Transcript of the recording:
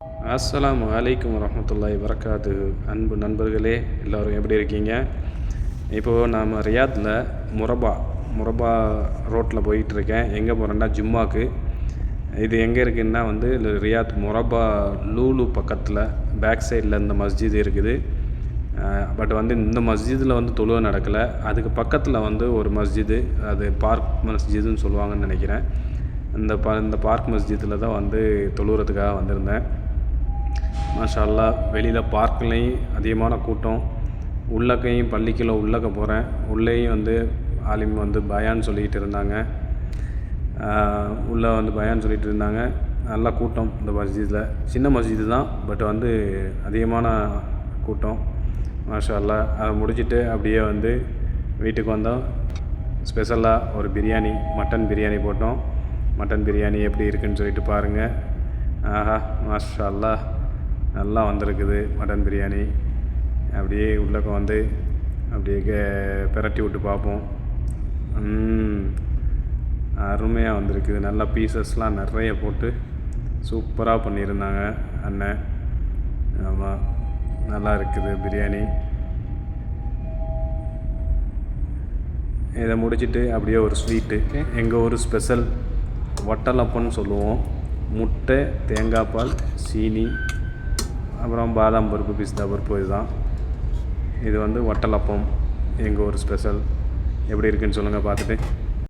அஸ்ஸலாமு அலைக்கும் வரஹ்மத்துல்லாஹி வரகாத்துஹு. அன்பு நண்பர்களே, எல்லோரும் எப்படி இருக்கீங்க? இப்போது நாம் ரியாத்தில் முரபா ரோட்டில் போயிட்டுருக்கேன். எங்கே போகிறேன்னா ஜும்மாக்கு. இது எங்கே இருக்குதுன்னா ரியாத் முரபா லூலு பக்கத்தில் பேக் சைடில் இந்த மஸ்ஜித் இருக்குது. பட் இந்த மஸ்ஜிதில் தொழுகை நடக்கலை. அதுக்கு பக்கத்தில் ஒரு மஸ்ஜிது, அது பார்க் மஸ்ஜிதுன்னு சொல்லுவாங்கன்னு நினைக்கிறேன். இந்த பார்க் மஸ்ஜிதில் தான் தொழுகிறதுக்காக வந்திருந்தேன். மாஷா அல்லாஹ், வெளியில் பார்க்லேயும் அதிகமான கூட்டம். உள்ளக்கையும் பள்ளிக்குள்ளே உள்ளக்க போகிறேன். உள்ளேயும் ஆலிம் பயான் சொல்லிக்கிட்டு இருந்தாங்க. உள்ளே பயான் சொல்லிகிட்டு இருந்தாங்க. நல்லா கூட்டம் இந்த மஸ்ஜிதில். சின்ன மஸ்ஜிது தான், பட் அதிகமான கூட்டம். மாஷா அல்லாஹ், அதை முடிச்சுட்டு அப்படியே வீட்டுக்கு வந்தோம். ஸ்பெஷலாக ஒரு பிரியாணி, மட்டன் பிரியாணி போட்டோம். மட்டன் பிரியாணி எப்படி இருக்குதுன்னு சொல்லிட்டு பாருங்கள். ஆஹா, மாஷா அல்லாஹ், நல்லா வந்திருக்குது மட்டன் பிரியாணி. அப்படியே உள்ளக்க அப்படியே பிரட்டி விட்டு பார்ப்போம். அருமையாக வந்திருக்குது. நல்லா பீசஸ்லாம் நிறைய போட்டு சூப்பராக பண்ணியிருந்தாங்க அண்ணன். ஆமாம், நல்லா இருக்குது பிரியாணி. இதை முடிச்சுட்டு அப்படியே ஒரு ஸ்வீட்டு, எங்கள் ஊர் ஸ்பெஷல் வட்டலப்பம்னு சொல்லுவோம். முட்டை, தேங்காய் பால், சீனி, அப்புறம் பாதாம் பருப்பு, பிஸ்தா பருப்பு. இதுதான் இது வட்டலப்பம், எங்கள் ஊர் ஸ்பெஷல். எப்படி இருக்குதுன்னு சொல்லுங்கள் பார்த்துட்டு.